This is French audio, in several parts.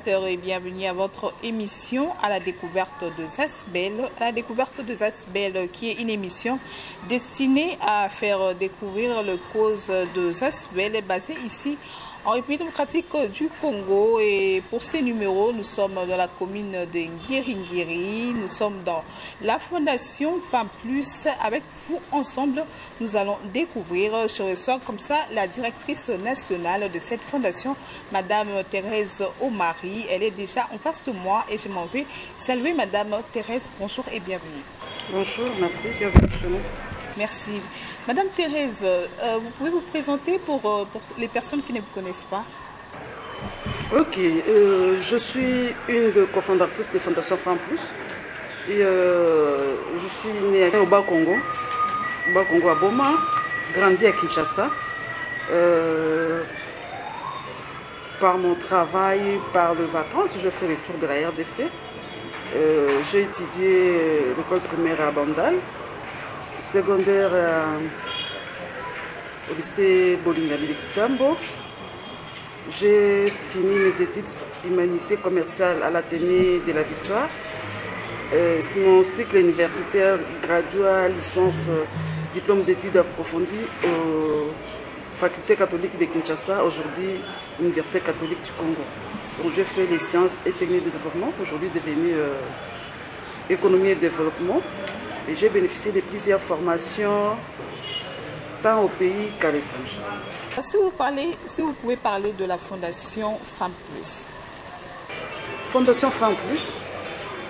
téléspectateurs et bienvenue à votre émission à la découverte de Zasbel. La découverte de Zasbel qui est une émission destinée à faire découvrir le cause de Zasbel basée ici en République démocratique du Congo. Et pour ces numéros, nous sommes dans la commune de Ngiringiri. Nous sommes dans la fondation Femmes Plus. Avec vous, ensemble, nous allons découvrir. Je reçois comme ça la directrice nationale de cette fondation, Madame Thérèse Omari. Elle est déjà en face de moi et je m'en vais saluer Madame Thérèse. Bonjour et bienvenue. Bonjour, merci, bienvenue chez nous. Merci. Madame Thérèse, vous pouvez vous présenter pour les personnes qui ne vous connaissent pas? Ok, je suis une des cofondatrices de Fondation Femmes Plus. Et je suis née au Bas-Congo à Boma, grandi à Kinshasa. Par mon travail, par les vacances, je fais le tour de la RDC. J'ai étudié l'école primaire à Bandal, secondaire au lycée Bolingali de Kitambo. J'ai fini mes études humanité commerciale à l'Athénée de la Victoire. Mon cycle universitaire graduat, licence, diplôme d'études approfondies aux facultés catholiques de Kinshasa, aujourd'hui Université catholique du Congo. Donc j'ai fait les sciences et techniques de développement, aujourd'hui devenu économie et développement. Et j'ai bénéficié de plusieurs formations, tant au pays qu'à l'étranger. Si vous pouvez parler de la Fondation Femmes Plus. Fondation Femmes Plus,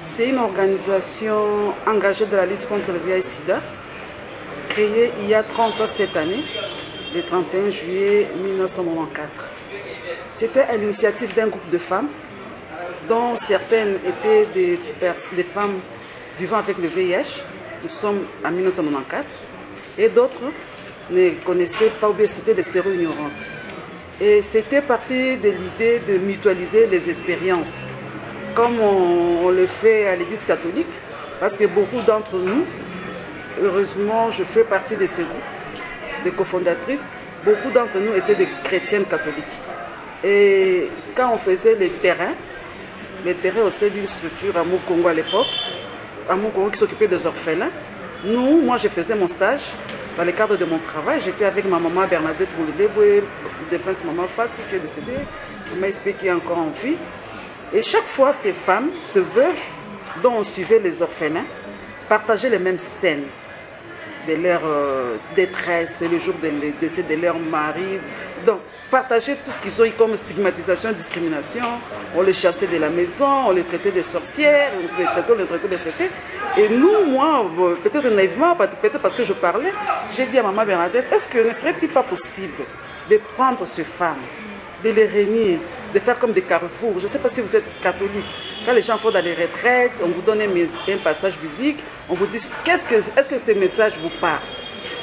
c'est une organisation engagée dans la lutte contre le VIH-Sida, créée il y a 30 ans cette année, le 31 juillet 1994. C'était à l'initiative d'un groupe de femmes, dont certaines étaient des femmes vivant avec le VIH. Nous sommes en 1994, et d'autres ne connaissaient pas ou bien c'était des séro-ignorantes. Et c'était parti de l'idée de mutualiser les expériences, comme on le fait à l'Église catholique, parce que beaucoup d'entre nous, heureusement je fais partie de ce groupe, des cofondatrices, beaucoup d'entre nous étaient des chrétiennes catholiques. Et quand on faisait les terrains au sein d'une structure à Mukongo à l'époque, à Mukongo qui s'occupait des orphelins, moi je faisais mon stage dans le cadre de mon travail. J'étais avec ma maman Bernadette Bouleleboué, défunte maman Fatou qui est décédée, qui m'a expliqué qui est encore en vie. Et chaque fois, ces femmes, ces veuves dont on suivait les orphelins, partageaient les mêmes scènes de leur détresse, le jour du décès de leur mari. Donc, partager tout ce qu'ils ont eu comme stigmatisation et discrimination. On les chassait de la maison, on les traitait de sorcières, on les traitait. Et nous, moi, peut-être naïvement, peut-être parce que je parlais, j'ai dit à maman Bernadette, est-ce que ne serait-il pas possible de prendre ces femmes, de les réunir, de faire comme des carrefours? Je ne sais pas si vous êtes catholique. Quand les gens font dans les retraites, on vous donne un passage biblique, on vous dit, est-ce que ces messages vous parlent?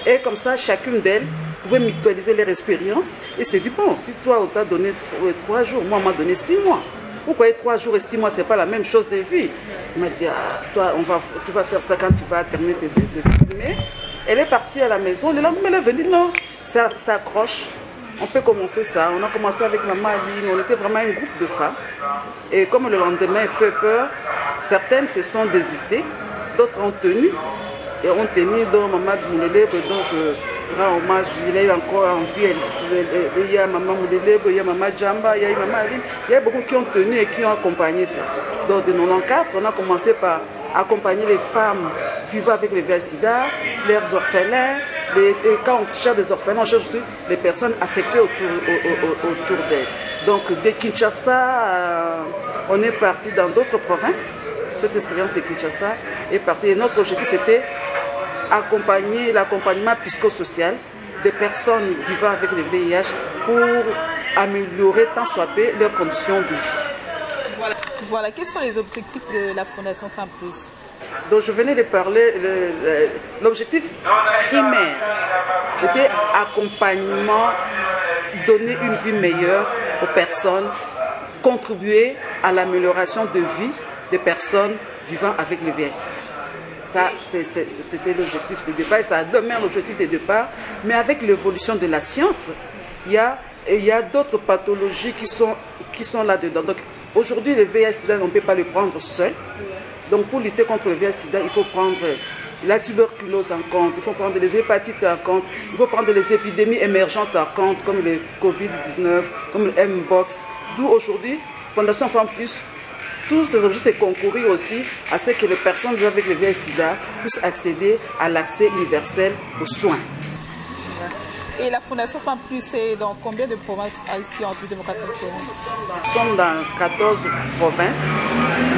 Et comme ça, chacune d'elles pouvait mutualiser leur expérience. Et c'est du bon. Si toi, on t'a donné 3 jours, moi, on m'a donné 6 mois. Pourquoi 3 jours et 6 mois, ce n'est pas la même chose de vie? Il m'a dit, toi, tu vas faire ça quand tu vas terminer tes études. Mais elle est partie à la maison. Le lendemain, elle est venue, non, ça accroche. On peut commencer ça. On a commencé avec maman Aline. On était vraiment un groupe de femmes. Et comme le lendemain fait peur, certaines se sont désistées, d'autres ont tenu. Et ont tenu dans maman Moulelebe, dont je rends hommage. Il est encore en vie. Il y a maman Moulelebe, il y a maman Djamba, il y a maman Aline. Il y a beaucoup qui ont tenu et qui ont accompagné ça. Donc de 1994, on a commencé par accompagner les femmes vivant avec le VIH-Sida, leurs orphelins. Et quand on cherche des orphelins, on cherche aussi les personnes affectées autour d'elles. Donc de Kinshasa, on est parti dans d'autres provinces. Cette expérience de Kinshasa est partie. Et notre objectif, c'était accompagner l'accompagnement psychosocial des personnes vivant avec le VIH pour améliorer tant soit peu leurs conditions de vie. Voilà. Quels sont les objectifs de la Fondation Femmes Plus? Donc je venais de parler, l'objectif primaire, c'était accompagnement, donner une vie meilleure aux personnes, contribuer à l'amélioration de vie des personnes vivant avec le VIH. Ça, c'était l'objectif de départ et ça demeure l'objectif de départ. Mais avec l'évolution de la science, il y a d'autres pathologies qui sont là-dedans. Donc, Aujourd'hui, le VIH-Sida, on ne peut pas le prendre seul. Donc pour lutter contre le VIH-Sida, il faut prendre la tuberculose en compte, il faut prendre les hépatites en compte, il faut prendre les épidémies émergentes en compte, comme le Covid-19, comme le Mpox. D'où aujourd'hui, Fondation Femmes Plus, tous ces objectifs, c'est concourir aussi à ce que les personnes vivant avec le VIH-Sida puissent accéder à l'accès universel aux soins. Et la Fondation Femmes Plus est dans combien de provinces ici en République démocratique du Congo? Nous sommes dans 14 provinces,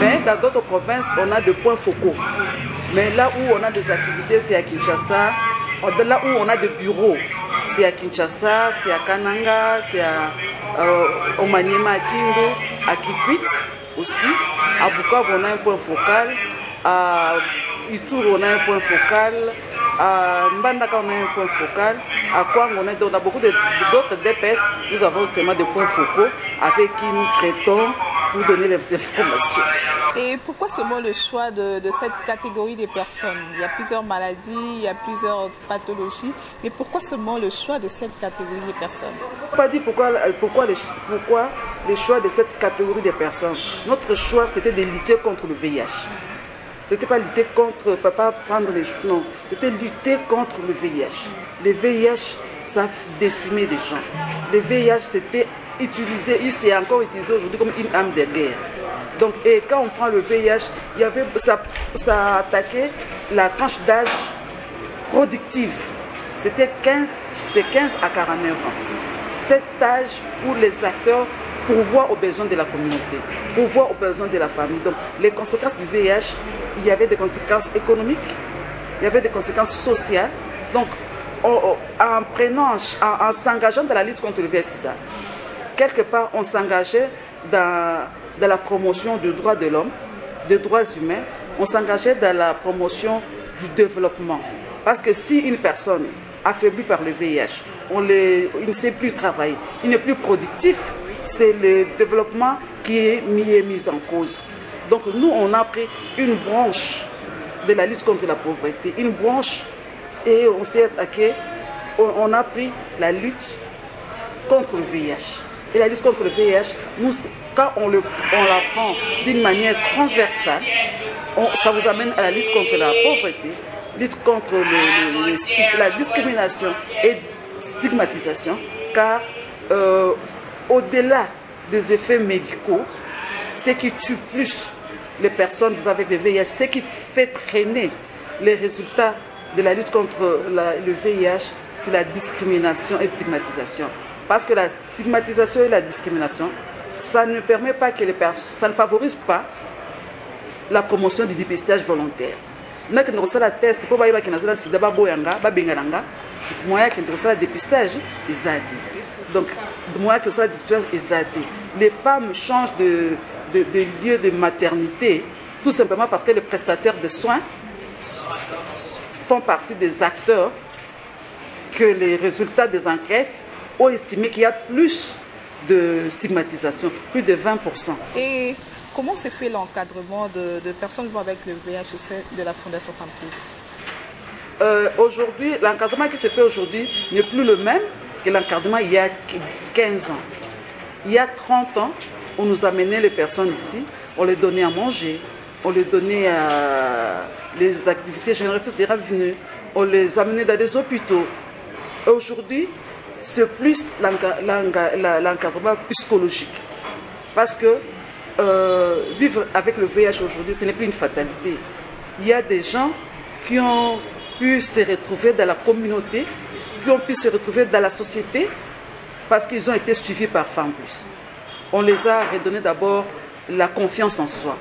mais dans d'autres provinces, on a des points focaux. Mais là où on a des activités, c'est à Kinshasa. Là où on a des bureaux, c'est à Kinshasa, c'est à Kananga, c'est au Maniema, à Kindu, à Kikwit aussi. À Bukavu, on a un point focal. À Ituri, on a un point focal. À Mbandaka, on a un point focal. À Kwang, on a beaucoup d'autres DPS. Nous avons seulement des points focaux avec qui nous traitons pour donner les informations. Et pourquoi seulement le choix de cette catégorie de personnes? Il y a plusieurs maladies, il y a plusieurs pathologies, mais pourquoi seulement le choix de cette catégorie de personnes? Je ne peux pas dire pourquoi le choix de cette catégorie de personnes. Notre choix, c'était de lutter contre le VIH. C'était pas lutter contre, papa prendre les choses, non. C'était lutter contre le VIH. Le VIH, ça décimait des gens. Le VIH, c'était utilisé, il s'est encore utilisé aujourd'hui comme une arme de guerre. Donc, et quand on prend le VIH, ça attaquait la tranche d'âge productive. C'était 15 à 49 ans. Cet âge où les acteurs pourvoient aux besoins de la communauté, pourvoient aux besoins de la famille. Donc, les conséquences du VIH, il y avait des conséquences économiques, il y avait des conséquences sociales. Donc, en s'engageant dans la lutte contre le VIH-Sida, quelque part, on s'engageait dans la promotion des droits de l'homme, des droits humains, on s'engageait dans la promotion du développement. Parce que si une personne affaiblie par le VIH, il ne sait plus travailler, il n'est plus productif, c'est le développement qui est mis en cause. Donc nous, on a pris une branche de la lutte contre la pauvreté, une branche, et on s'est attaqué, on a pris la lutte contre le VIH. Et la lutte contre le VIH, quand on la prend d'une manière transversale, ça vous amène à la lutte contre la pauvreté, lutte contre la discrimination et stigmatisation, car au-delà des effets médicaux, ce qui tue plus les personnes vivant avec le VIH, ce qui fait traîner les résultats de la lutte contre le VIH, c'est la discrimination et stigmatisation. Parce que la stigmatisation et la discrimination, ça ne permet pas que les personnes, ça ne favorise pas la promotion du dépistage volontaire. Nous avons fait la test pour que les personnes le dépistage donc, les femmes changent de lieu de maternité tout simplement parce que les prestataires de soins font partie des acteurs que les résultats des enquêtes ont estimé qu'il y a plus de stigmatisation, plus de 20%. Et comment se fait l'encadrement de personnes vivant avec le VIH au sein de la Fondation Femmes Plus? Aujourd'hui, l'encadrement qui se fait aujourd'hui n'est plus le même que l'encadrement il y a 15 ans. Il y a 30 ans, on nous amenait les personnes ici, on les donnait à manger, on les donnait à les activités génératrices des revenus, on les amenait dans des hôpitaux. Aujourd'hui, c'est plus l'encadrement psychologique. Parce que vivre avec le VIH aujourd'hui, ce n'est plus une fatalité. Il y a des gens qui ont pu se retrouver dans la communauté, qui ont pu se retrouver dans la société, parce qu'ils ont été suivis par Femmes Plus. On les a redonné d'abord la confiance en soi.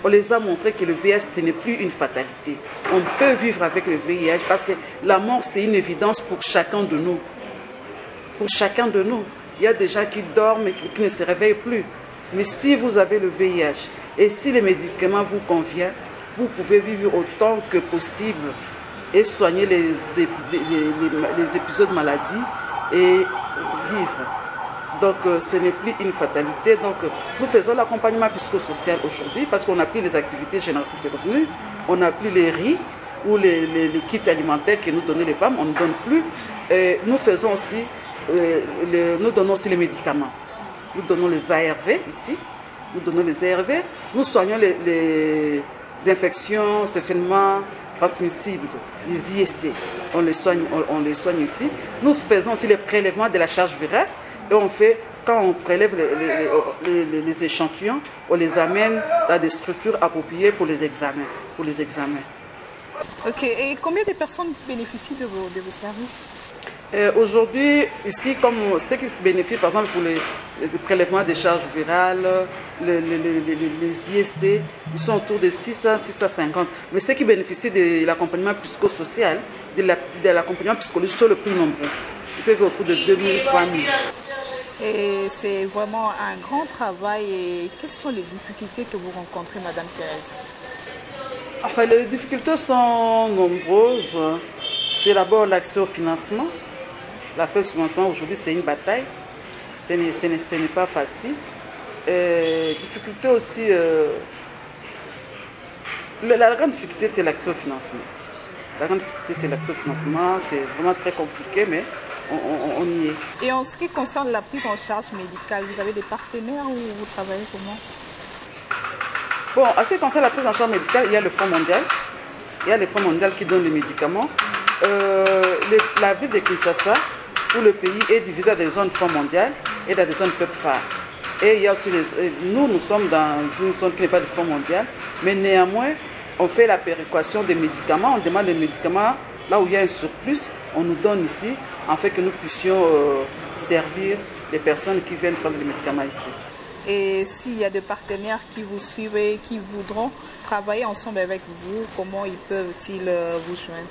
On les a montré que le VIH, ce n'est plus une fatalité. On peut vivre avec le VIH parce que la mort, c'est une évidence pour chacun de nous. Pour chacun de nous. Il y a des gens qui dorment et qui ne se réveillent plus. Mais si vous avez le VIH et si les médicaments vous conviennent, vous pouvez vivre autant que possible et soigner les épisodes de maladie et vivre. Donc ce n'est plus une fatalité. Donc nous faisons l'accompagnement psychosocial aujourd'hui parce qu'on n'a plus les activités génératrices de revenus, on n'a plus les riz ou les kits alimentaires que nous donnaient les femmes, on ne donne plus. Et nous faisons aussi, nous donnons aussi les médicaments. Nous donnons les ARV ici nous donnons les ARV, nous soignons les infections sexuellement transmissibles, les IST. On les soigne ici. Nous faisons aussi les prélèvements de la charge virale et on fait, quand on prélève les échantillons, on les amène dans des structures appropriées pour les examens. Ok, et combien de personnes bénéficient de vos services? Aujourd'hui, ici, comme ceux qui se bénéficient, par exemple, pour les prélèvements des charges virales, les IST, ils sont autour de 600, 650. Mais ceux qui bénéficient de l'accompagnement psychosocial, de l'accompagnement psychologique, sont le plus nombreux. Ils peuvent être autour de 2000, 3000. Et c'est vraiment un grand travail. Et quelles sont les difficultés que vous rencontrez, Madame Thérèse? Enfin, les difficultés sont nombreuses. C'est d'abord l'accès au financement. L'accès au financement, aujourd'hui, c'est une bataille. Ce n'est pas facile. Difficulté aussi... la grande difficulté, c'est l'accès au financement. La grande difficulté, c'est l'accès au financement. C'est vraiment très compliqué, mais on y est. Et en ce qui concerne la prise en charge médicale, vous avez des partenaires ou vous travaillez comment? Bon, en ce qui concerne la prise en charge médicale, il y a le Fonds mondial. Il y a le Fonds mondial qui donne les médicaments. La ville de Kinshasa, où le pays est divisé dans des zones Fonds mondial et dans des zones PEPFAR. Et il y a aussi nous sommes dans une zone qui n'est pas de Fonds mondial, mais néanmoins, on fait la péréquation des médicaments. On demande les médicaments là où il y a un surplus, on nous donne ici, afin que nous puissions servir les personnes qui viennent prendre les médicaments ici. Et s'il y a des partenaires qui vous suivent et qui voudront travailler ensemble avec vous, comment ils peuvent-ils vous joindre?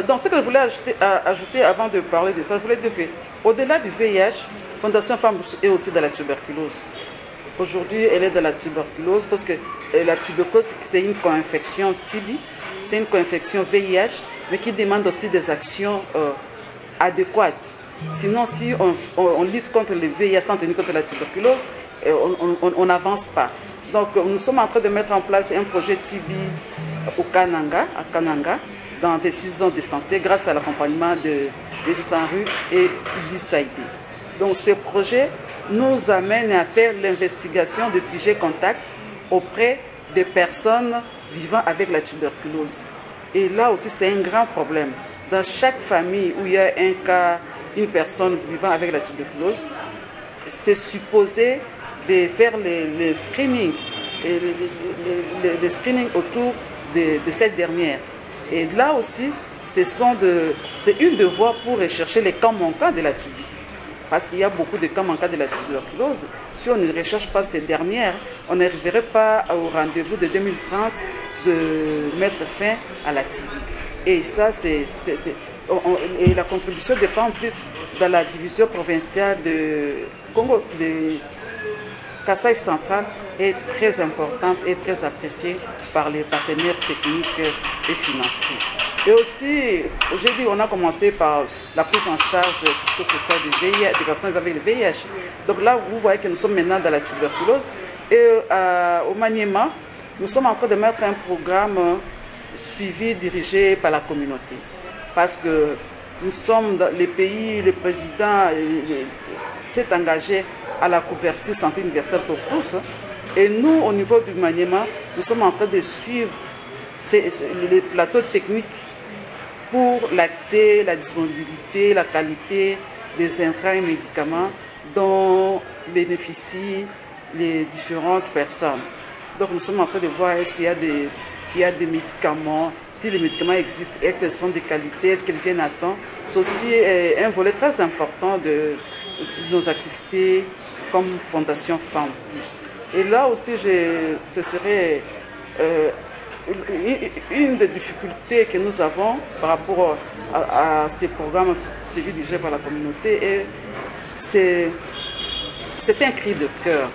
Dans ce que je voulais ajouter avant de parler de ça, je voulais dire qu'au-delà du VIH, Fondation Femmes est aussi dans la tuberculose. Aujourd'hui, elle est dans la tuberculose parce que la tuberculose, c'est une co-infection TB, c'est une co-infection VIH, mais qui demande aussi des actions adéquates. Sinon, si on lutte contre le VIH sans tenir contre la tuberculose, on n'avance pas. Donc, nous sommes en train de mettre en place un projet TB à Kananga, dans les 6 zones de santé, grâce à l'accompagnement de Sanru et l'USAID. Donc, ce projet nous amène à faire l'investigation des sujets contacts auprès des personnes vivant avec la tuberculose. Et là aussi, c'est un grand problème. Dans chaque famille où il y a un cas, une personne vivant avec la tuberculose, c'est supposé de faire les screenings, les screenings autour de cette dernière. Et là aussi, c'est une devoir pour rechercher les cas manquants de la tuberculose. Parce qu'il y a beaucoup de cas manquants de la tuberculose. Si on ne recherche pas ces dernières, on n'arriverait pas au rendez-vous de 2030 de mettre fin à la TB. Et ça, et la contribution des femmes plus dans la division provinciale de Congo, de Kasaï central, est très importante et très appréciée par les partenaires techniques et financiers. Et aussi, aujourd'hui, on a commencé par la prise en charge psychosociale des personnes avec le VIH. Donc là, vous voyez que nous sommes maintenant dans la tuberculose. Et au Maniema, nous sommes en train de mettre un programme suivi, dirigé par la communauté. Parce que nous sommes dans les pays, le président s'est engagé à la couverture santé universelle pour tous. Et nous, au niveau du Maniema, nous sommes en train de suivre les plateaux techniques pour l'accès, la disponibilité, la qualité des intrants et médicaments dont bénéficient les différentes personnes. Donc nous sommes en train de voir est-ce qu'il y a des médicaments, si les médicaments existent, est-ce qu'ils sont de qualité, est-ce qu'ils viennent à temps. C'est aussi un volet très important de nos activités comme Fondation Femmes Plus. Et là aussi, ce serait une des difficultés que nous avons par rapport à ces programmes suivis dirigés par la communauté, et c'est un cri de cœur.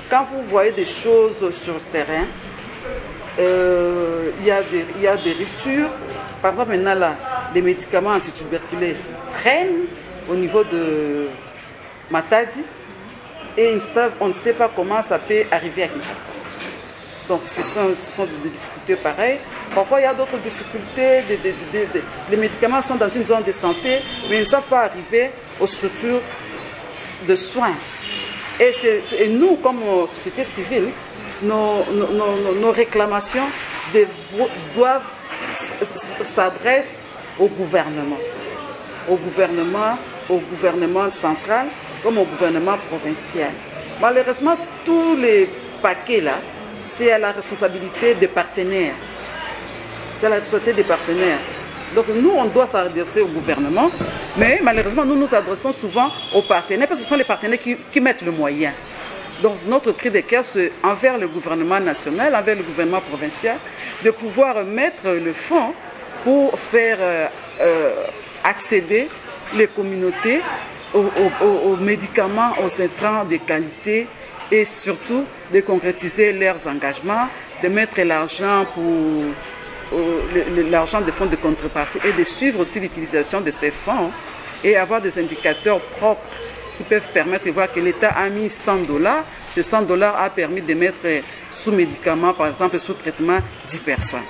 Quand vous voyez des choses sur le terrain, il y a des ruptures. Par exemple, maintenant, là, les médicaments antituberculés traînent au niveau de Matadi, et on ne sait pas comment ça peut arriver à Kinshasa. Donc, ce sont des difficultés pareilles. Parfois, il y a d'autres difficultés. Les médicaments sont dans une zone de santé, mais ils ne savent pas arriver aux structures de soins. Et nous, comme société civile, nos réclamations doivent s'adresser au gouvernement central comme au gouvernement provincial. Malheureusement, tous les paquets là, c'est à la responsabilité des partenaires. C'est à la responsabilité des partenaires. Donc nous, on doit s'adresser au gouvernement, mais malheureusement, nous nous adressons souvent aux partenaires parce que ce sont les partenaires qui mettent le moyen. Donc notre cri de cœur, c'est envers le gouvernement national, envers le gouvernement provincial, de pouvoir mettre le fonds pour faire accéder les communautés aux médicaments, aux intrants de qualité et surtout de concrétiser leurs engagements, de mettre l'argent pour l'argent des fonds de contrepartie et de suivre aussi l'utilisation de ces fonds et avoir des indicateurs propres qui peuvent permettre de voir que l'État a mis 100 $. Ces 100 $ a permis de mettre sous médicaments, par exemple sous traitement, 10 personnes.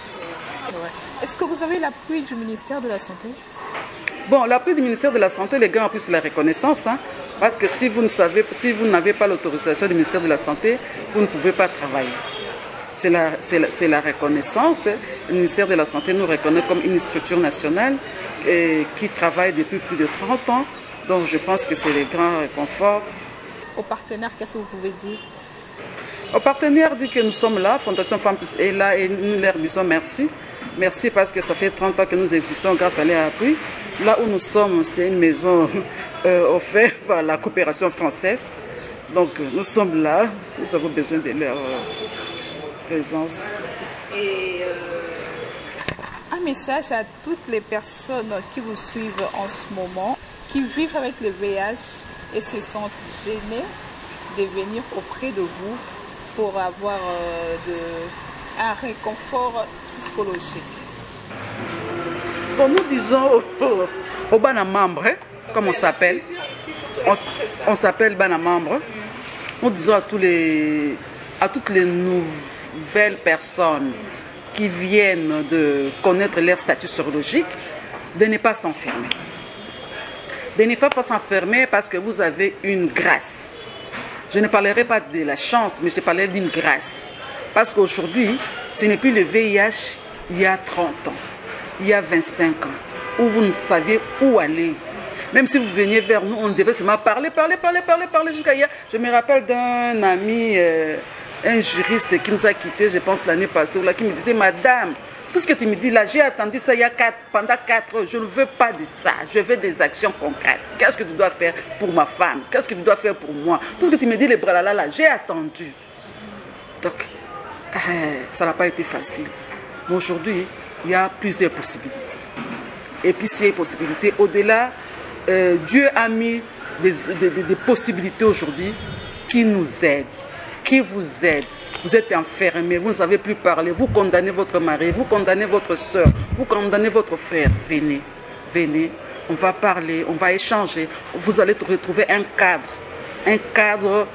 Est-ce que vous avez l'appui du ministère de la Santé? Bon, l'appui du ministère de la Santé, les gars, en plus, c'est la reconnaissance. Hein, parce que si vous n'avez pas l'autorisation du ministère de la Santé, vous ne pouvez pas travailler. C'est la reconnaissance. Le ministère de la Santé nous reconnaît comme une structure nationale qui travaille depuis plus de 30 ans. Donc je pense que c'est les grands réconforts. Aux partenaires, qu'est-ce que vous pouvez dire? Aux partenaires, dit que nous sommes là, Fondation Femmes Plus est là et nous leur disons merci. Merci parce que ça fait 30 ans que nous existons grâce à leur appui. Là où nous sommes, c'est une maison offerte par la coopération française. Donc nous sommes là, nous avons besoin de leur présence. Et un message à toutes les personnes qui vous suivent en ce moment, qui vivent avec le VIH et se sentent gênées de venir auprès de vous pour avoir un réconfort psychologique. Bon, nous disons aux bana membres, comme on s'appelle, on s'appelle bana membres, nous disons à toutes les nouvelles personnes qui viennent de connaître leur statut sérologique, de ne pas s'enfermer. De ne pas s'enfermer parce que vous avez une grâce. Je ne parlerai pas de la chance, mais je parlerai d'une grâce. Parce qu'aujourd'hui, ce n'est plus le VIH il y a 30 ans, il y a 25 ans, où vous ne saviez où aller. Même si vous veniez vers nous, on devait seulement parler jusqu'à hier. Je me rappelle d'un ami, un juriste qui nous a quittés, je pense l'année passée, qui me disait, Madame, tout ce que tu me dis là, j'ai attendu ça pendant 4 heures, je ne veux pas de ça, je veux des actions concrètes. Qu'est-ce que tu dois faire pour ma femme? Qu'est-ce que tu dois faire pour moi? Tout ce que tu me dis, les bras là, j'ai attendu. Donc, ça n'a pas été facile. Mais aujourd'hui, il y a plusieurs possibilités. Et puis ces possibilités, au-delà, Dieu a mis des possibilités aujourd'hui qui nous aident, qui vous aident. Vous êtes enfermé, vous ne savez plus parler, vous condamnez votre mari, vous condamnez votre soeur, vous condamnez votre frère. Venez, venez, on va parler, on va échanger. Vous allez retrouver un cadre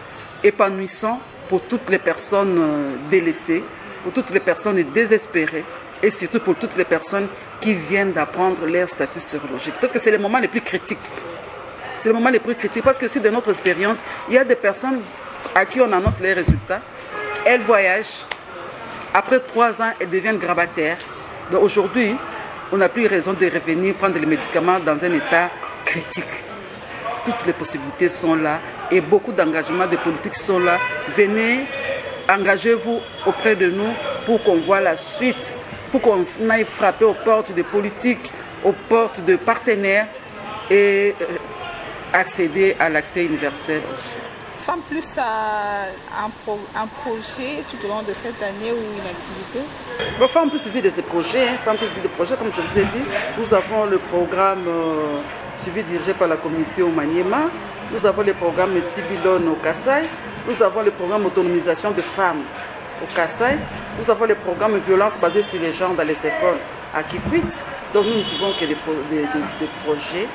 épanouissant pour toutes les personnes délaissées, pour toutes les personnes désespérées et surtout pour toutes les personnes qui viennent d'apprendre leur statut sérologique. Parce que c'est le moment le plus critique. C'est le moment le plus critique parce que si de notre expérience, il y a des personnes à qui on annonce les résultats, elles voyagent, après 3 ans, elles deviennent grabataires. Donc aujourd'hui, on n'a plus raison de revenir prendre les médicaments dans un état critique. Toutes les possibilités sont là et beaucoup d'engagements de politiques sont là. Venez, engagez-vous auprès de nous pour qu'on voit la suite, pour qu'on aille frapper aux portes des politiques, aux portes de partenaires et accéder à l'accès universel aux soins. Femmes Plus a un projet tout au long de cette année ou une activité? Bon, Femmes Plus vit de ces projets. Femmes Plus vit des projets, comme je vous ai dit. Nous avons le programme suivi dirigé par la communauté au Maniema. Nous avons le programme Tibilone au Kassai. Nous avons le programme Autonomisation de femmes au Kassai. Nous avons le programme Violence basée sur les genres dans les écoles à Kikwit. Donc nous ne faisons que des projets.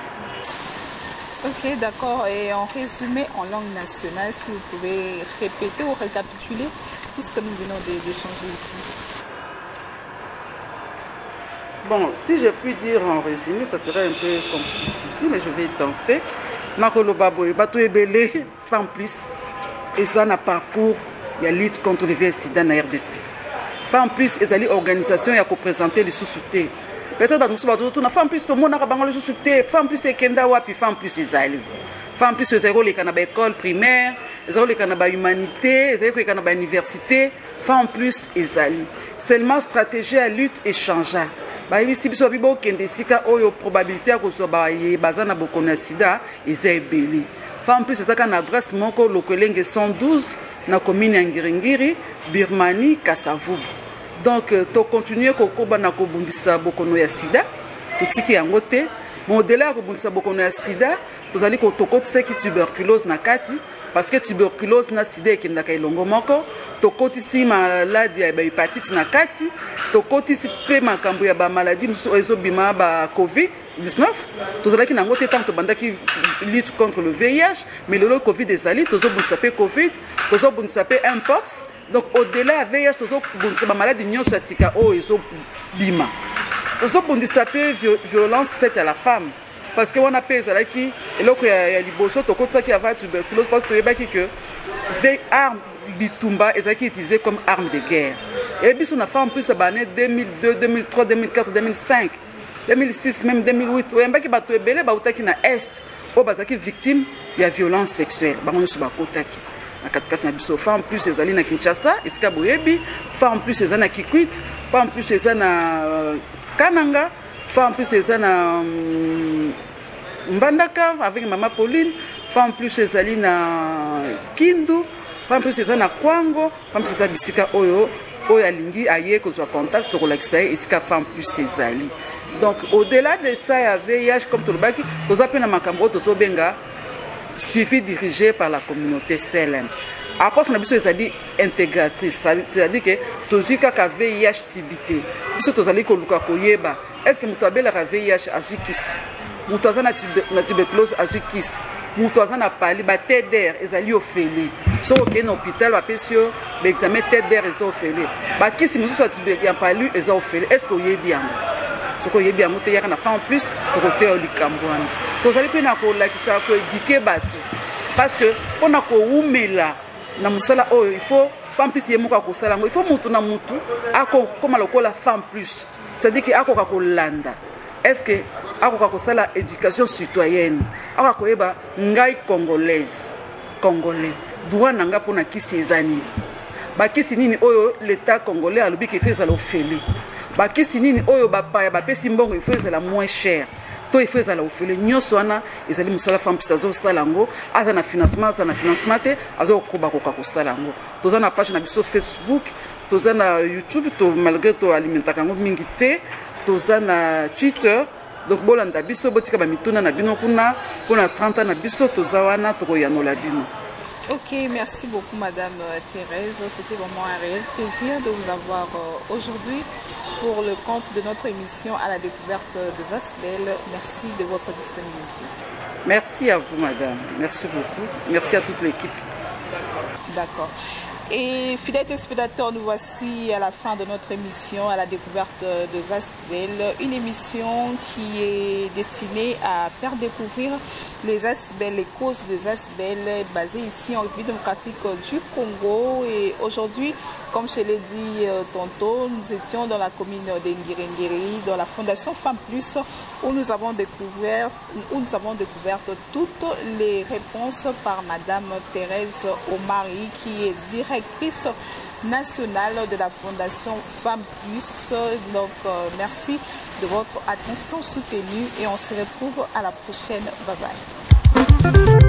Ok, d'accord. Et en résumé, en langue nationale, si vous pouvez répéter ou récapituler tout ce que nous venons d'échanger ici. Bon, si je puis dire en résumé, ça serait un peu difficile, mais je vais tenter. Nakolo Baboy, Batou Ebele, Femme Plus. et ça na parcours il y a lutte contre le VIH/SIDA na RDC. En plus ils allaient organisation et à représenter les sous-soutés. Peut-être que nous avons tout en plus tout le monde a bango les sous-soutés. En plus c'est kenda wapi en plus ils allaient. En plus ils allaient les canaba école primaire, ils allaient les canaba humanité, ils allaient les canaba université. En plus ils allaient. Seulement stratégie à lutte et changea. Bah ici biso bibo kende sika oyo probabilité à cause ba ye bazana bokona sida ezay belé. En plus c'est ça qu'on adresse moko lokolenge 112 na commune Ngiri, Birmanie, Kasavubu. Donc to continuer kokoba na kobundisa bokono ya sida, to tiki yango te. Mais au-delà de kobundisa bokono ya sida, to zali ko tokotisa ki tuberculose na kati parce que tuberculose na sida ekendaka ilongo moko, tokotisi maladie ya hépatite na kati, tokotisi pe makambo ya ba maladie musu ezobima ba COVID-19. To zali ki nango te tant to bandaki lutte contre le VIH, mais le COVID ezali tozobundisa pe COVID, tozobundisa pe mpox. Donc au-delà de VIH, tozobundisa ba maladie nyonso ya sika o ezobima. Tozobundisa pe violence faite à la femme. Parce que on a payé ça qui et là qu'il y a liboso to côté ça qui avait tuberculose parce que tu sais que des armes bitumba et ça qui est utilisé comme arme de guerre. Et puis on a fait en plus la année 2002, 2003, 2004, 2005, 2006 même 2008 on a qui ba to belé ba utaki na est au bazaki victime il y a violence sexuelle ba on se ba kotaki na 4 na biso fa en plus les ali na Kinshasa eska boyebi fa en plus les ana Kikwit fa en plus les ana Kananga fa en plus les ana Mbandaka avec maman Pauline, fa en plus les ali na Kindu, fa en plus les na Kwango, fa en plus les bisika oyo alingi aye ko zo contact pour l'accès iska fa en plus ces ali. Donc au-delà de ça il y a VIH comme tout le baki, to za pena makambo to so benga suivi dirigé par la communauté CLM. Approche na biso ezali intégratrice, c'est-à-dire que tozika ka VIH tibité. Biso tozali ko luka koyeba, est-ce que mutu abela ka VIH azwikisi? Mutu azana na tuberculose azwikisi. Mutu azana pali ba TDR ezali ofele. So ok na hôpital ba pesio ba examen TDR ezali ofele. Ba kisi musu so tuberculose ya pali ezali ofele. Est-ce que oyebi yango? Soko yebi yango te yaka na fa en plus to côté olikambwana. Tozali pe na ko lakisa ko éduquer bato. Parce que on a ko umela na musala oyo il faut femme plus yemuka ko sala ngo il faut mutu na mutu ako koma lokola femme plus. C'est-à-dire que ako ka ko landa. Est-ce que ako ka ko sala éducation citoyenne? Ako ko yeba ngai congolaise, congolais. Droit nanga pona kisi ezani. Ba kisi nini oyo l'état congolais alobi ki fait zalo feli. Ba kisi nini oyo ba pa ya ba pesi mbongo il faut zala moins cher. To il faut zala ofele nyonso wana ezali musala femme plus azo salango azana financement te azo koba ko ka salango. Tozana page na biso Facebook, tozana YouTube to malgré to alimentaka ngo mingi te, tozana Twitter. Donc bolanda biso botika ba mituna na bino kuna pona 30 ans na biso tozawana to yanola bino. Ok, merci beaucoup Madame Thérèse. C'était vraiment un réel plaisir de vous avoir aujourd'hui pour le compte de notre émission à la découverte de Zasbel. Merci de votre disponibilité. Merci à vous Madame, merci beaucoup. Merci à toute l'équipe. D'accord. Et fidèles téléspectateurs, nous voici à la fin de notre émission à la découverte de Zasbel, une émission qui est destinée à faire découvrir les Zasbel, les causes de Zasbel basées ici en République démocratique du Congo. Et aujourd'hui, comme je l'ai dit tantôt, nous étions dans la commune de Ngiri, dans la Fondation Femmes Plus, où nous avons découvert toutes les réponses par Madame Thérèse Omari, qui est directrice nationale de la Fondation Femmes Plus. Donc merci de votre attention soutenue et on se retrouve à la prochaine. Bye bye.